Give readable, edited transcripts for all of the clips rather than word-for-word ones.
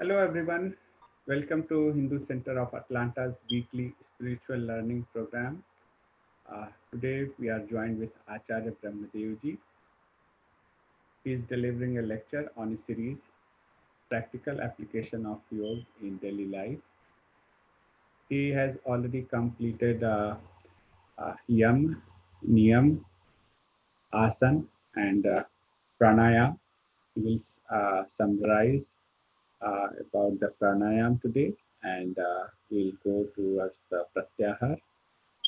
Hello, everyone. Welcome to Hindu Center of Atlanta's weekly spiritual learning program. Today, we are joined with Acharya Brahmadevji. He is delivering a lecture on a series, Practical Application of Yoga in Daily Life. He has already completed Yam, Niyam, Asan, and Pranayam. He will summarize about the pranayam today, and we'll go towards the pratyahar.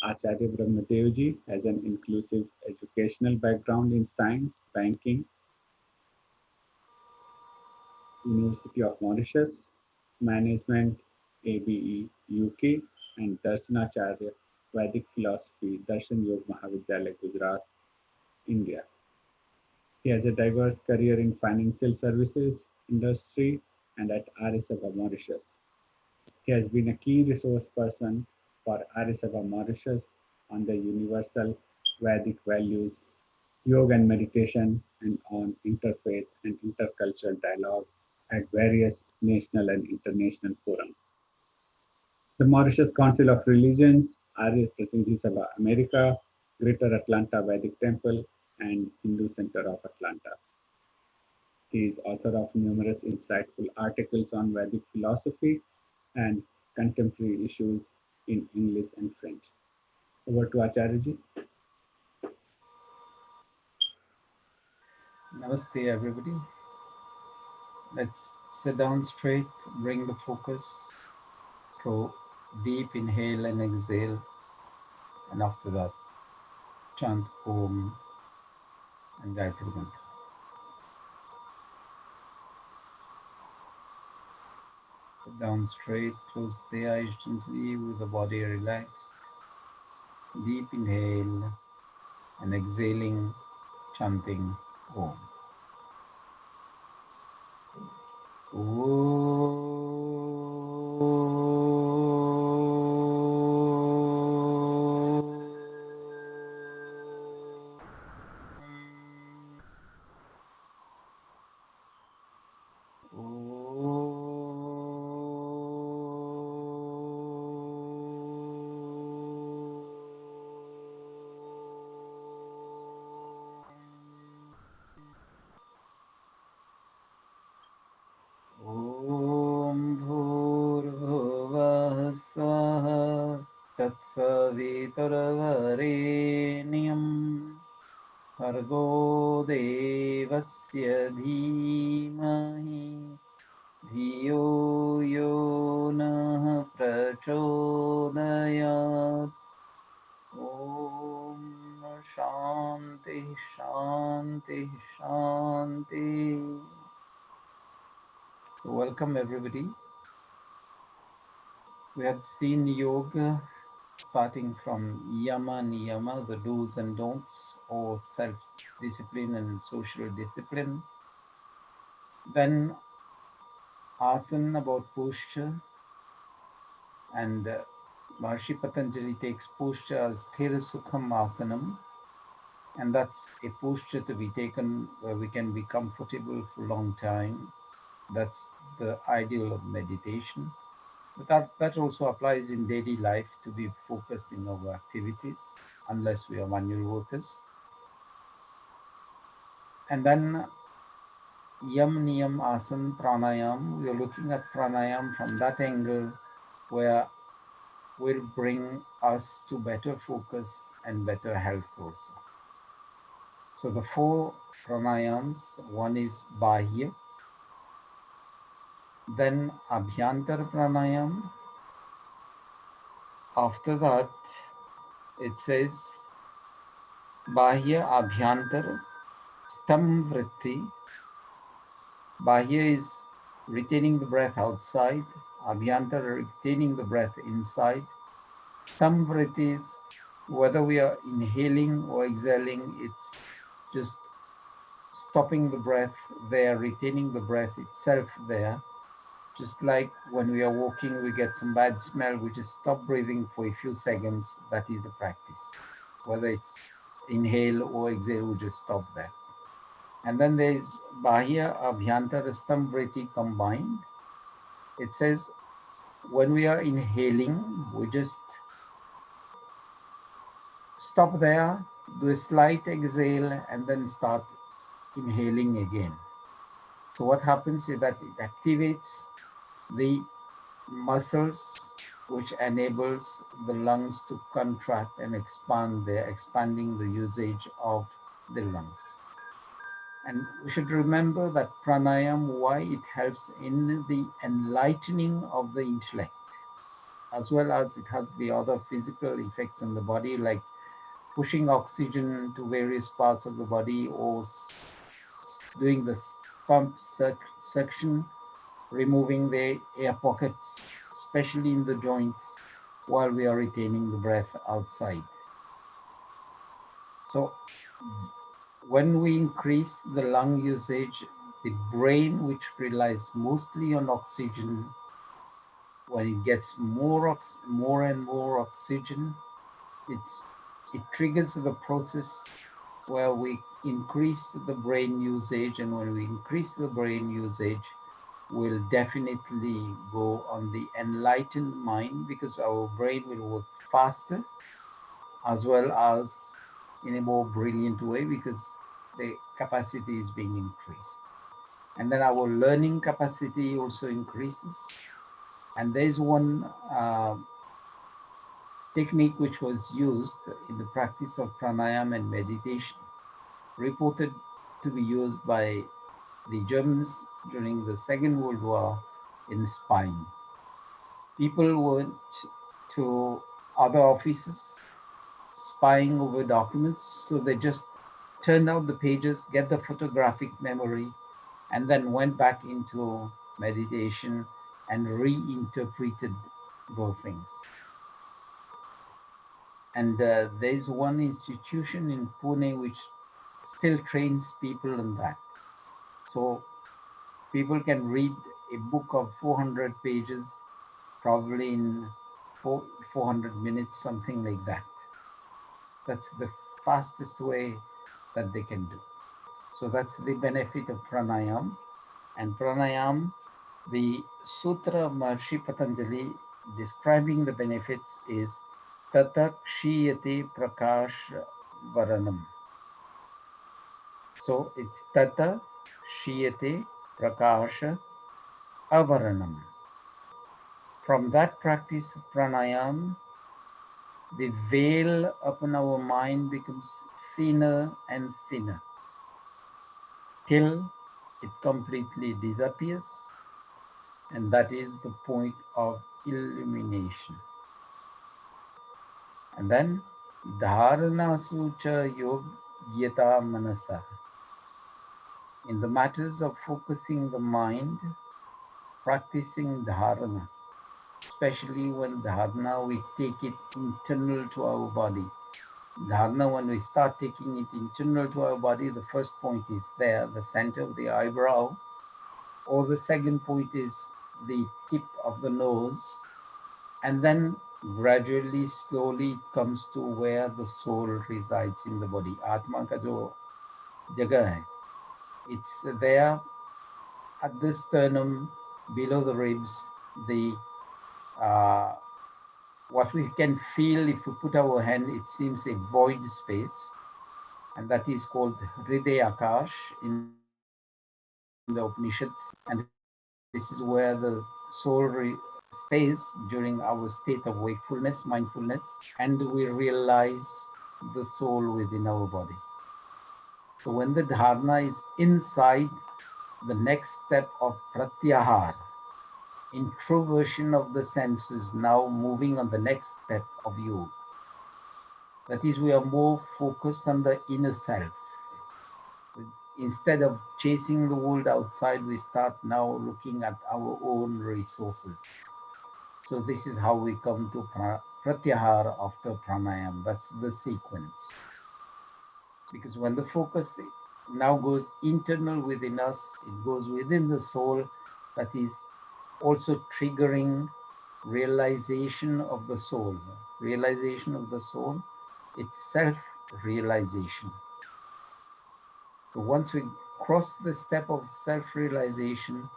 Acharya Brahmadevji has an inclusive educational background in science, banking, University of Mauritius, management, ABE, UK, and Darsanacharya, Vedic philosophy, Darshan Yoga Mahavidyalaya, Gujarat, India. He has a diverse career in financial services industry and at Arya Sabha Mauritius. He has been a key resource person for Arya Sabha Mauritius on the universal Vedic values, yoga and meditation, and on interfaith and intercultural dialogue at various national and international forums. The Mauritius Council of Religions, Arya Pratinidhi Sabha America, Greater Atlanta Vedic Temple, and Hindu Center of Atlanta. He is author of numerous insightful articles on Vedic philosophy and contemporary issues in English and French. Over to Acharyaji. Namaste, everybody. Let's sit down straight, bring the focus, throw deep inhale and exhale, and after that, chant Om and Gayatri Mantra. Sit down straight, close the eyes gently with the body relaxed. Deep inhale and exhaling, chanting Om. ॐ भूर्भुवः स्वः तत्सवितुर्वरेण्यं भर्गो देवस्य धीमहि धियो यो नः प्रचोदयात् ॐ शान्तिः शान्तिः शान्तिः. So welcome everybody. We had seen yoga starting from yama niyama, the do's and don'ts, or self-discipline and social discipline. Then asana, about posture, and Maharishi Patanjali takes posture as Sthira Sukham Asanam, and that's a posture to be taken where we can be comfortable for a long time. That's the ideal of meditation. But that also applies in daily life to be focused in our activities, unless we are manual workers. And then Yam, Niyam, Asan, Pranayam. We are looking at Pranayam from that angle where will bring us to better focus and better health also. So the four pranayams, one is Bahya, then Abhyantar Pranayam. After that, it says Bahya Abhyantar Stamvritti. Bahya is retaining the breath outside, Abhyantar retaining the breath inside. Stamvritti is whether we are inhaling or exhaling, it's just stopping the breath there, retaining the breath itself there. Just like when we are walking, we get some bad smell, we just stop breathing for a few seconds. That is the practice. Whether it's inhale or exhale, we just stop there. And then there is Bahya Abhyantara Stamvriti combined. It says when we are inhaling, we just stop there, do a slight exhale, and then start inhaling again. So what happens is that it activates the muscles which enables the lungs to contract and expand. They're expanding the usage of the lungs. And we should remember that pranayam, why it helps in the enlightening of the intellect, as well as it has the other physical effects on the body, like pushing oxygen to various parts of the body, or doing the pump suction, removing the air pockets, especially in the joints, while we are retaining the breath outside. So when we increase the lung usage, the brain, which relies mostly on oxygen, when it gets more and more oxygen, it triggers the process where we increase the brain usage, and when we increase the brain usage, we'll definitely go on the enlightened mind, because our brain will work faster as well as in a more brilliant way, because the capacity is being increased. And then our learning capacity also increases. And there's one technique which was used in the practice of pranayama and meditation, reported to be used by the Germans during the Second World War in spying. People went to other offices spying over documents, so they just turned out the pages, get the photographic memory, and then went back into meditation and reinterpreted those things. And there's one institution in Pune which still trains people in that. So people can read a book of 400 pages, probably in 400 minutes, something like that. That's the fastest way that they can do. So that's the benefit of pranayam. And pranayam, the Sutra of Maharishi Patanjali describing the benefits is Tata Kshiyate Prakash Varanam. So it's Tata Kshiyate Prakasha Avaranam. From that practice of pranayam, the veil upon our mind becomes thinner and thinner till it completely disappears, and that is the point of illumination. And then dharana sucha yogyata manasa. In the matters of focusing the mind, practicing dharana, especially when dharana we take it internal to our body. Dharana, when we start taking it internal to our body, the first point is there, the center of the eyebrow, or the second point is the tip of the nose, and then gradually, slowly comes to where the soul resides in the body. Atma ka jo jagah hai, it's there at the sternum, below the ribs, the what we can feel if we put our hand, it seems a void space, and that is called Hriday Akash in the Upanishads. And this is where the soul stays during our state of wakefulness, mindfulness, and we realize the soul within our body. So when the dharana is inside, the next step of pratyahar, introversion of the senses, now moving on the next step of yoga. That is, we are more focused on the inner self. Instead of chasing the world outside, we start now looking at our own resources. So this is how we come to pratyahara after pranayam. That's the sequence. Because when the focus now goes internal within us, it goes within the soul, that is also triggering realization of the soul. Realization of the soul, it's self-realization. So once we cross the step of self-realization,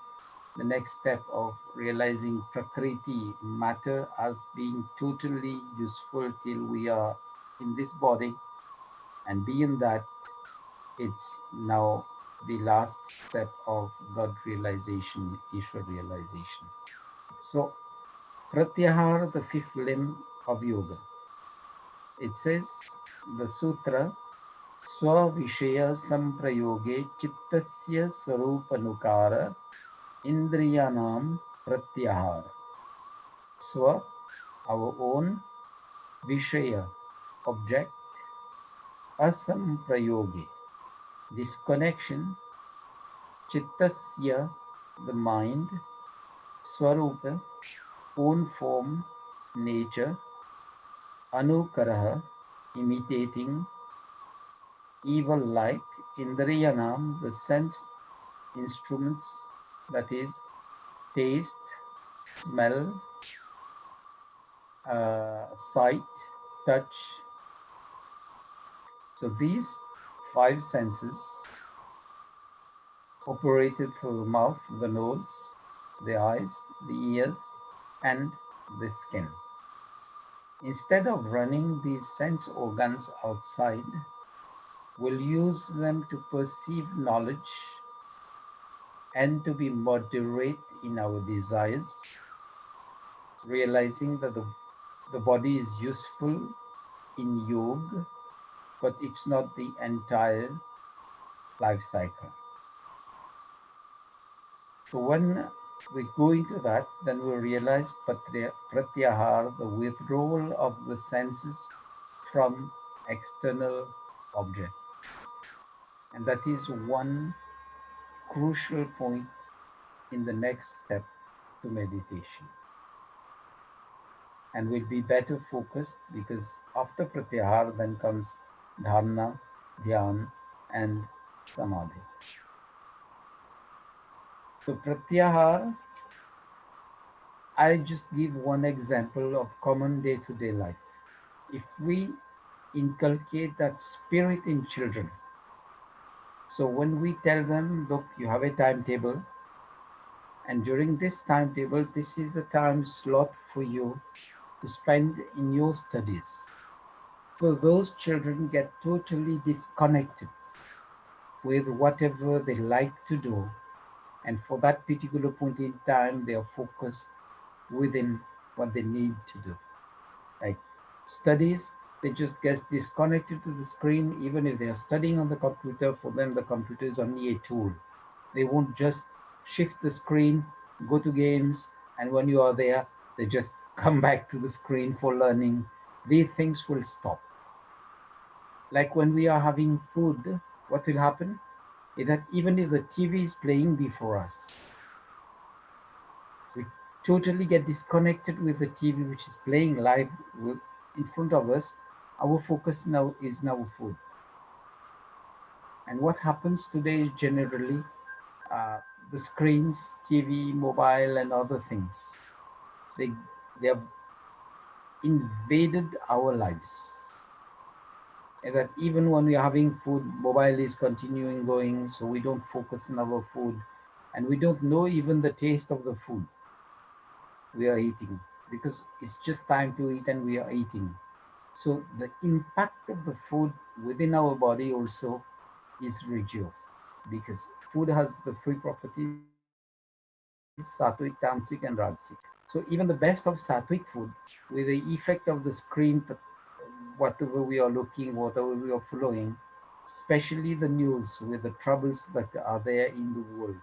the next step of realizing Prakriti, matter, as being totally useful till we are in this body, and beyond that, it's now the last step of God realization, Ishwar realization. So, Pratyahara, the fifth limb of yoga. It says, the sutra, Swavishaya samprayoge chittasya swarupanukara indriyanam pratyahara. Swa, our own, Vishaya, object, asamprayoge, disconnection, chittasya, the mind, swarupa, own form, nature, anukaraha, imitating, evil like, indriyanam, the sense instruments, that is, taste, smell, sight, touch. So these five senses operated through the mouth, the nose, the eyes, the ears, and the skin. Instead of running these sense organs outside, we'll use them to perceive knowledge and to be moderate in our desires, realizing that the body is useful in yoga, but it's not the entire life cycle. So when we go into that, then we realize pratyahara, the withdrawal of the senses from external objects. And that is one crucial point in the next step to meditation. And we'll be better focused because after pratyahara then comes dharana, dhyan, and samadhi. So pratyahara, I just give one example of common day-to-day life. If we inculcate that spirit in children, so when we tell them, look, you have a timetable, and during this timetable, this is the time slot for you to spend in your studies. So those children get totally disconnected with whatever they like to do. And for that particular point in time, they are focused within what they need to do. Like studies, they just get disconnected to the screen. Even if they are studying on the computer, for them, the computer is only a tool. They won't just shift the screen, go to games, and when you are there, they just come back to the screen for learning. These things will stop. Like when we are having food, what will happen is that even if the TV is playing before us, we totally get disconnected with the TV which is playing live in front of us. Our focus now is now food. And what happens today is generally the screens, TV, mobile, and other things, they have invaded our lives. And that even when we are having food, mobile is continuing going, so we don't focus on our food, and we don't know even the taste of the food we are eating, because it's just time to eat and we are eating. So the impact of the food within our body also is reduced, because food has the three properties: sattvic, tamasic, and rajasic. So even the best of sattvic food, with the effect of the screen, whatever we are looking, whatever we are following, especially the news with the troubles that are there in the world.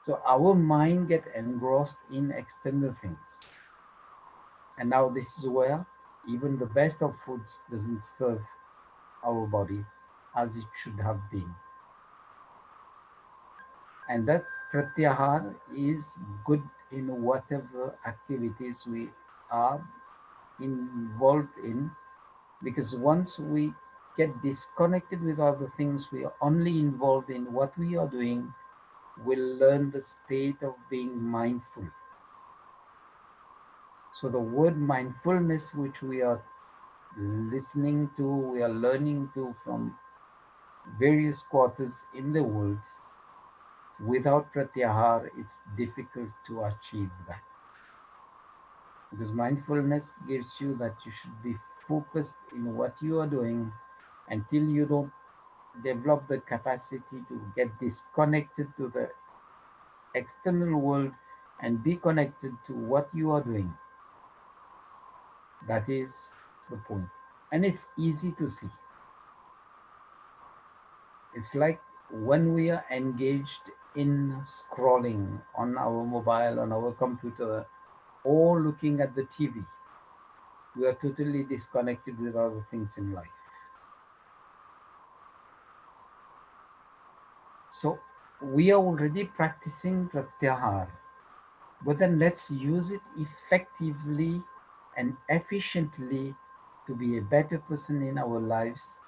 So our mind get engrossed in external things. And now this is where even the best of foods doesn't serve our body as it should have been. And that pratyahara is good in whatever activities we are involved in, because once we get disconnected with other things, we are only involved in what we are doing, we'll learn the state of being mindful. So the word mindfulness, which we are listening to, we are learning to from various quarters in the world, Without pratyahar, it's difficult to achieve that. Because mindfulness gives you that you should be focused in what you are doing until you don't develop the capacity to get disconnected to the external world and be connected to what you are doing. That is the point. And it's easy to see. It's like when we are engaged in scrolling on our mobile, on our computer, or looking at the TV, we are totally disconnected with other things in life. So we are already practicing pratyahar, but then let's use it effectively and efficiently to be a better person in our lives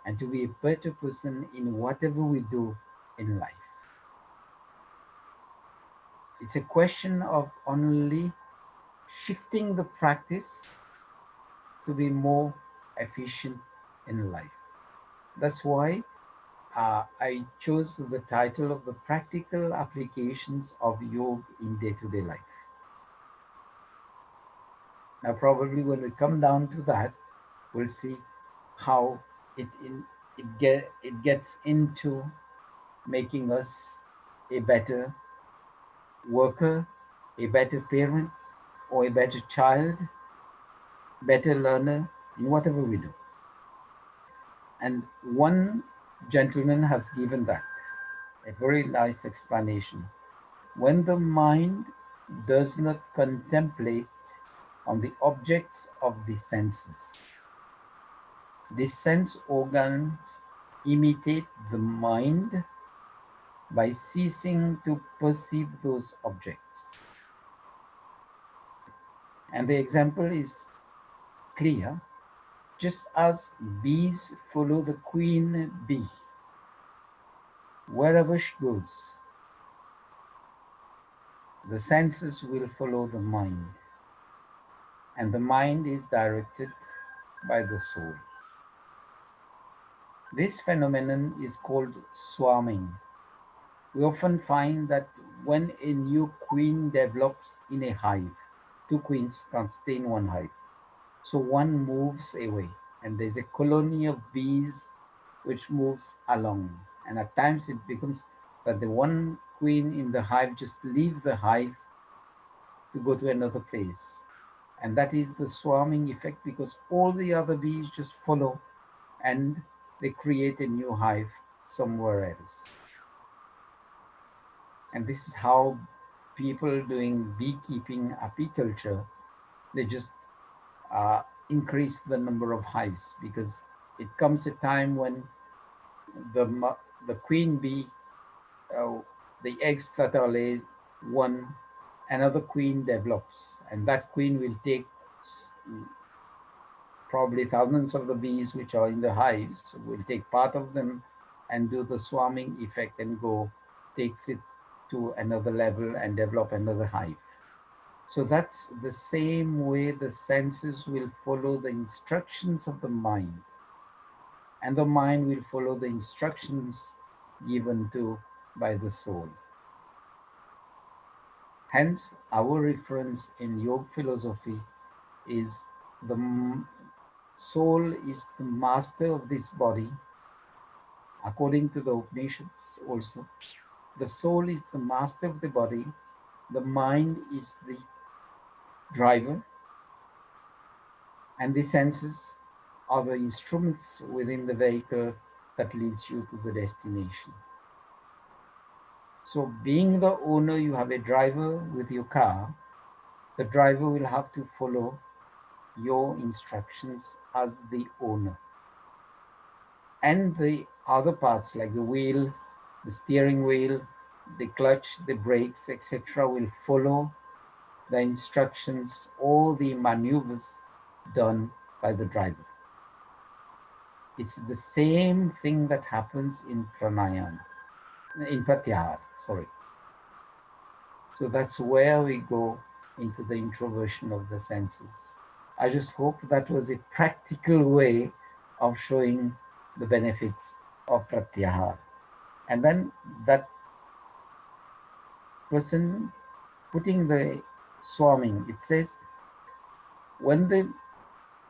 and to be a better person in whatever we do in life. It's a question of only shifting the practice to be more efficient in life. That's why I chose the title of the practical applications of yoga in day-to-day life. Now, probably when we come down to that, we'll see how it gets into making us a better worker, a better parent, or a better child, better learner in whatever we do. And one gentleman has given that a very nice explanation. When the mind does not contemplate on the objects of the senses, the sense organs imitate the mind by ceasing to perceive those objects. And the example is clear. Just as bees follow the queen bee wherever she goes, the senses will follow the mind, and the mind is directed by the soul. This phenomenon is called swarming. We often find that when a new queen develops in a hive, two queens can't stay in one hive. So one moves away, and there's a colony of bees which moves along. And at times it becomes that the one queen in the hive just leaves the hive to go to another place. And that is the swarming effect, because all the other bees just follow and they create a new hive somewhere else. And this is how people doing beekeeping, apiculture, they just increase the number of hives, because it comes a time when the queen bee, the eggs that are laid, another queen develops, and that queen will take probably thousands of the bees which are in the hives, will take part of them and do the swarming effect and takes it to another level and develop another hive. So that's the same way the senses will follow the instructions of the mind, and the mind will follow the instructions given to by the soul. Hence, our reference in yoga philosophy is the soul is the master of this body. According to the Upanishads also, the soul is the master of the body, the mind is the driver, and the senses are the instruments within the vehicle that leads you to the destination. So being the owner, you have a driver with your car. The driver will have to follow your instructions as the owner. And the other parts like the wheel, the steering wheel, the clutch, the brakes, etc. will follow the instructions, all the maneuvers done by the driver. It's the same thing that happens in pranayama, in pratyahara, sorry. So that's where we go into the introversion of the senses. I just hope that was a practical way of showing the benefits of pratyahara. And then that person putting the swarming, it says, when the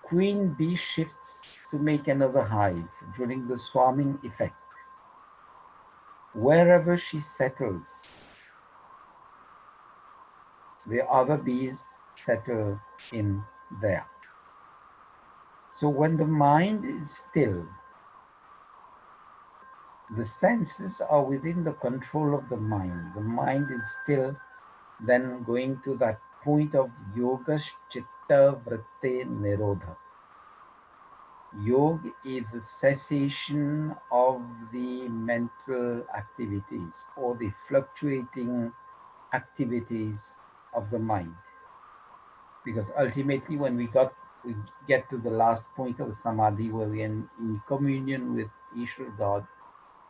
queen bee shifts to make another hive during the swarming effect, wherever she settles, the other bees settle in there. So when the mind is still, the senses are within the control of the mind. The mind is still then going to that point of yoga chitta vritti nirodha. Yoga is the cessation of the mental activities or the fluctuating activities of the mind. Because ultimately when we get to the last point of samadhi, where we are in communion with Ishvara God,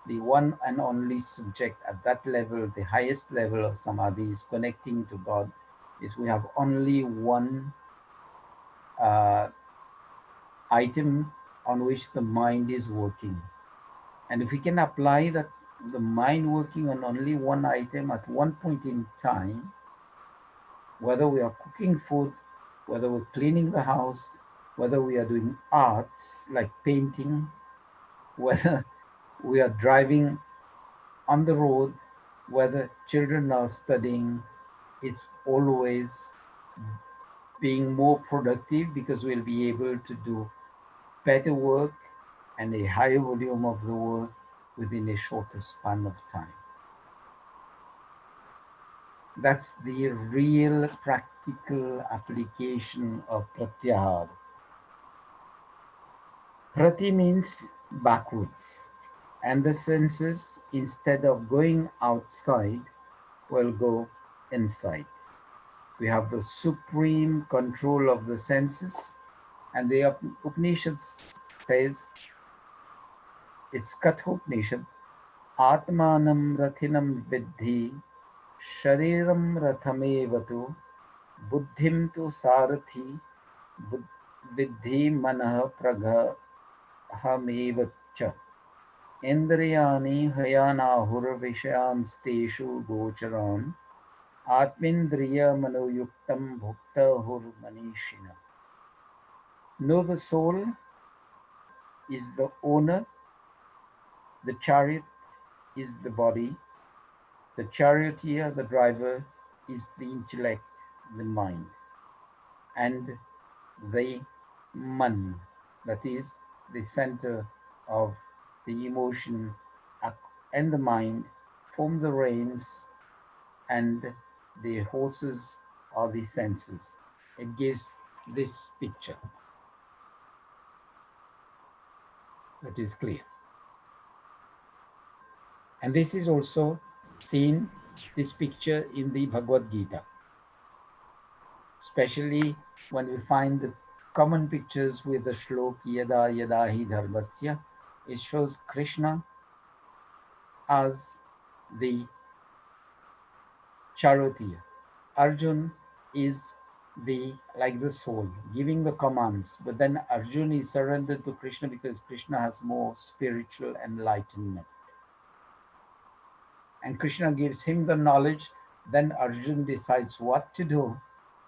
the one and only subject at that level, the highest level of samadhi, is connecting to God, is we have only one item on which the mind is working. And if we can apply that, the mind working on only one item at one point in time, whether we are cooking food, whether we're cleaning the house, whether we are doing arts like painting, whether we are driving on the road, whether children are studying, it's always being more productive, because we'll be able to do better work and a higher volume of the work within a shorter span of time. That's the real practical application of pratyahara. Prati means backwards, and the senses, instead of going outside, will go inside. We have the supreme control of the senses, and the Upanishad says, it's Kathopanishad, Atmanam Rathinam Vidhi, Shariram Rathamevatu, Buddhim tu Sarathi, Vidhi Manah Praghamevacha, Indriyani Hayanahur Vishayansteshu Gocharan, Atmindriya Manoyuktam Bhuktahur Manishina. Know the soul is the owner, the chariot is the body, the charioteer, the driver, is the intellect, the mind, and the man, that is the center of the emotion and the mind, form the reins, and the horses are the senses. It gives this picture. That is clear. And this is also seen, this picture, in the Bhagavad Gita. Especially when we find the common pictures with the shlok yada yada hi dharmasya, it shows Krishna as the charioteer. Arjun is like the soul, giving the commands, but then Arjun is surrendered to Krishna because Krishna has more spiritual enlightenment. And Krishna gives him the knowledge, then Arjun decides what to do,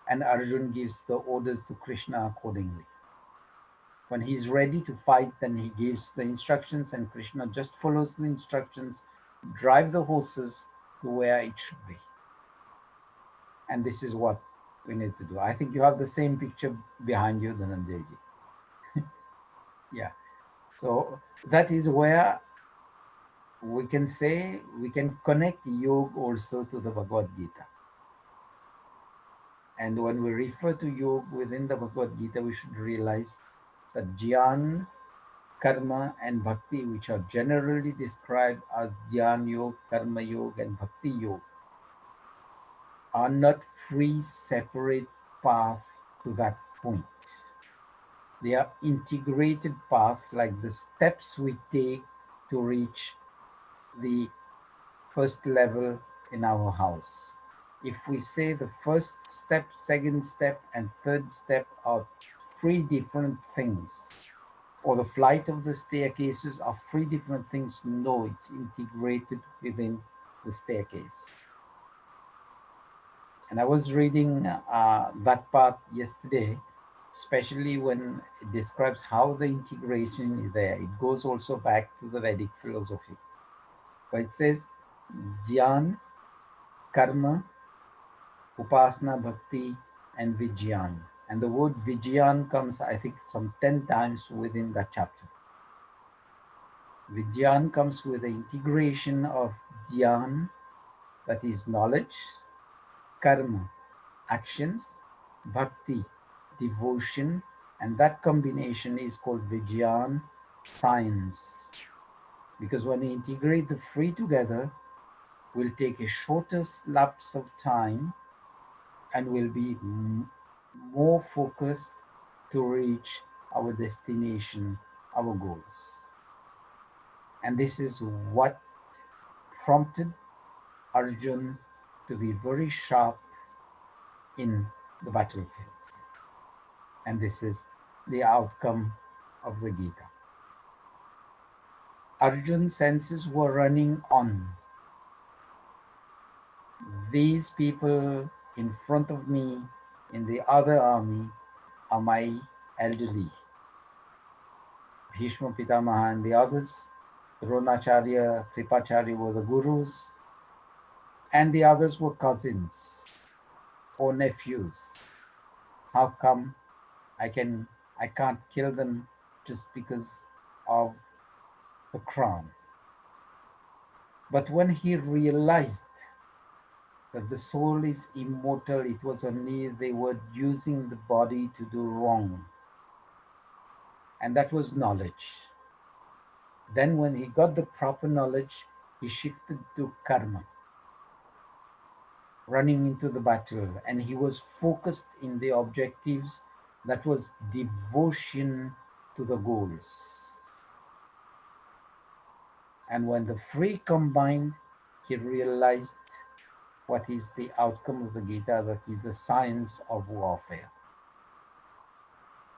and Arjun gives the orders to Krishna accordingly. When he's ready to fight, then he gives the instructions, and Krishna just follows the instructions, drive the horses to where it should be. And this is what we need to do. I think you have the same picture behind you, Dhananjay. Yeah. So that is where we can say, we can connect yoga also to the Bhagavad Gita. And when we refer to yoga within the Bhagavad Gita, we should realize that jnana, karma, and bhakti, which are generally described as jnana yoga, karma yoga, and bhakti yoga, are not free, separate paths to that point. They are integrated paths, like the steps we take to reach the first level in our house. If we say the first step, second step, and third step are three different things, or the flight of the staircases are three different things, no, it's integrated within the staircase. And I was reading that part yesterday, especially when it describes how the integration is there. It goes also back to the Vedic philosophy. But it says Dhyan, Karma, Upasana, Bhakti, and Vijyan. And the word Vijyan comes, I think, some 10 times within that chapter. Vijyan comes with the integration of Dhyan, that is knowledge, Karma, actions, Bhakti, devotion, and that combination is called Vijyan, science. Because when we integrate the three together, we'll take a shorter lapse of time and will be more focused to reach our destination, our goals. And this is what prompted Arjun to be very sharp in the battlefield. And this is the outcome of the Gita. Arjun's senses were running on. These people in front of me in the other army are my elderly. Bhishma Pitamaha and the others, Dronacharya, Kripacharya were the gurus, and the others were cousins or nephews. How come I can't kill them just because of the crown? But when he realized that the soul is immortal, it was only they were using the body to do wrong. And that was knowledge. Then when he got the proper knowledge, he shifted to karma, running into the battle, and he was focused in the objectives. That was devotion to the goals. And when the three combined, he realized what is the outcome of the Gita, that is the science of warfare.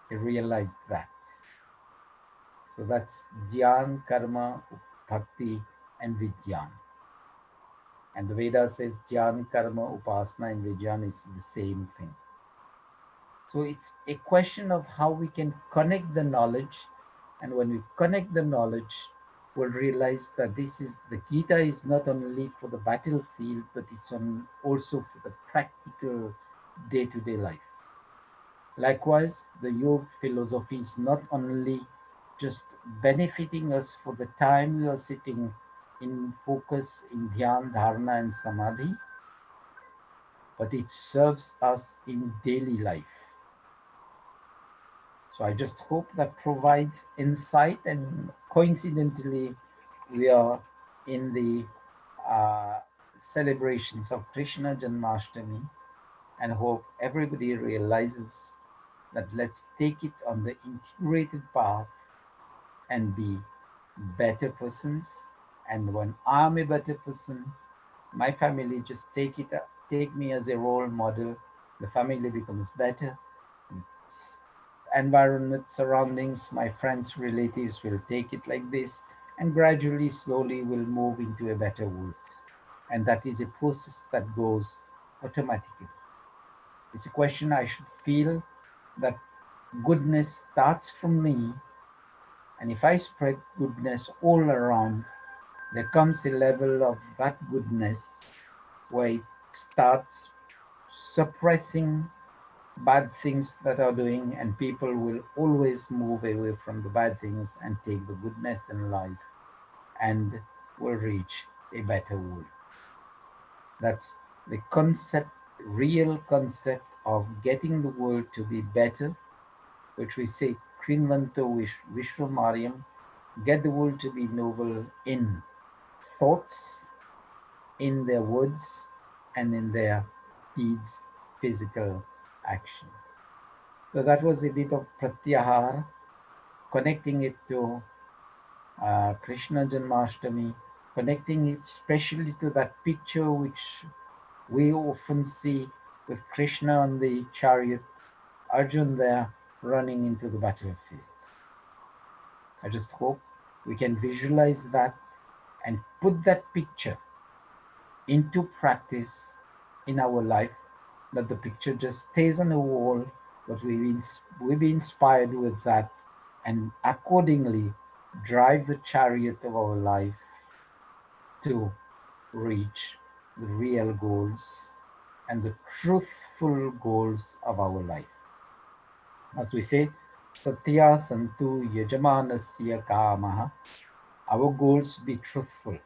He realized that. So that's Dhyan, Karma, Bhakti, and Vijyan. And the Veda says Dhyan, Karma, Upasana, and Vijyan is the same thing. So it's a question of how we can connect the knowledge. And when we connect the knowledge, we'll realize that this is the Gita is not only for the battlefield, but it's also for the practical day-to-day life. Likewise, the yoga philosophy is not only just benefiting us for the time we are sitting in focus in dhyan, dharana, and samadhi, but it serves us in daily life. So I just hope that provides insight, and coincidentally, we are in the celebrations of Krishna Janmashtami, and hope everybody realizes that let's take it on the integrated path and be better persons. And when I'm a better person, my family just take me as a role model. The family becomes better. Environment, surroundings, my friends, relatives will take it like this, and gradually, slowly, will move into a better world. And that is a process that goes automatically. It's a question I should feel that goodness starts from me, and if I spread goodness all around, there comes a level of that goodness where it starts suppressing bad things that are doing, and people will always move away from the bad things and take the goodness in life, and will reach a better world. That's the concept, real concept of getting the world to be better, which we say Krinvanto Vishwamaryam, get the world to be noble in thoughts, in their words, and in their deeds, physical action. So that was a bit of Pratyahar, connecting it to Krishna Janmashtami, connecting it especially to that picture which we often see with Krishna on the chariot, Arjun there running into the battlefield. I just hope we can visualize that and put that picture into practice in our life, that the picture just stays on the wall, but we be inspired with that, and accordingly drive the chariot of our life to reach the real goals and the truthful goals of our life. As we say, Satya Santu Yajamanasya Kamaha, our goals be truthful.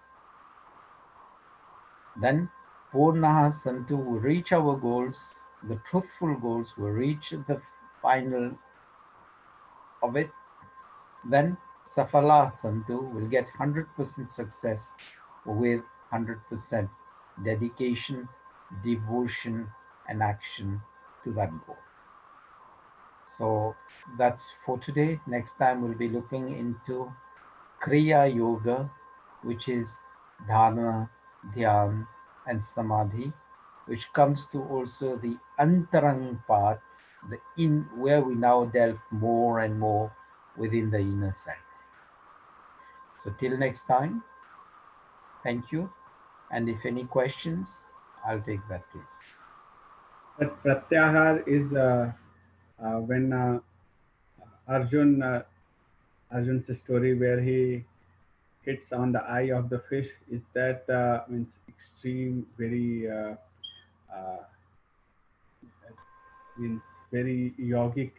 Then Purnaha Santu will reach our goals, the truthful goals will reach the final of it. Then Safala Santu will get 100% success with 100% dedication, devotion, and action to that goal. So that's for today. Next time we'll be looking into Kriya Yoga, which is Dharana, Dhyan, and Samadhi, which comes to also the Antarang part, the in where we now delve more and more within the inner self. So till next time, thank you. And if any questions, I'll take that, please. That pratyahar is when Arjun Arjun's story where he hits on the eye of the fish. Is that means extreme, very uh, means very yogic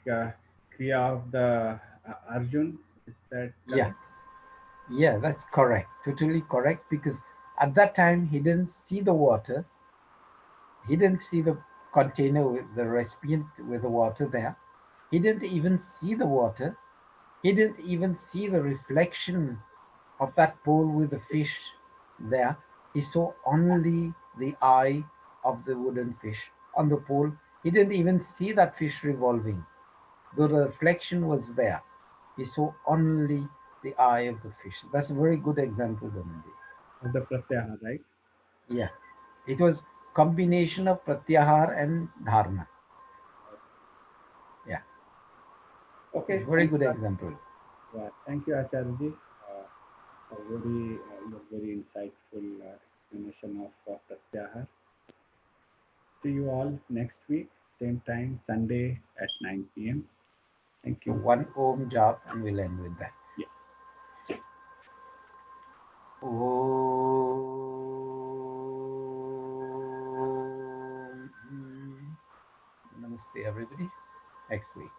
kriya of the Arjun? Is that Yeah, correct? yeah, that's correct. Totally correct. Because at that time, he didn't see the water. He didn't see the container with the recipient with the water there. He didn't even see the water. He didn't even see the reflection of that pool with the fish there. He saw only the eye of the wooden fish on the pool. He didn't even see that fish revolving, though the reflection was there. He saw only the eye of the fish. That's a very good example, Dhananjay. Of the pratyahar, right? Yeah, it was combination of pratyahar and dharana. Yeah, it's a Okay, very thank good you. example. Yeah, thank you, Acharya. For very your very insightful explanation of pratyahar. See you all next week, same time, Sunday at 9 p.m. Thank So you. one Om jap and we'll end with that. Yeah. Om. Namaste, everybody. Next week.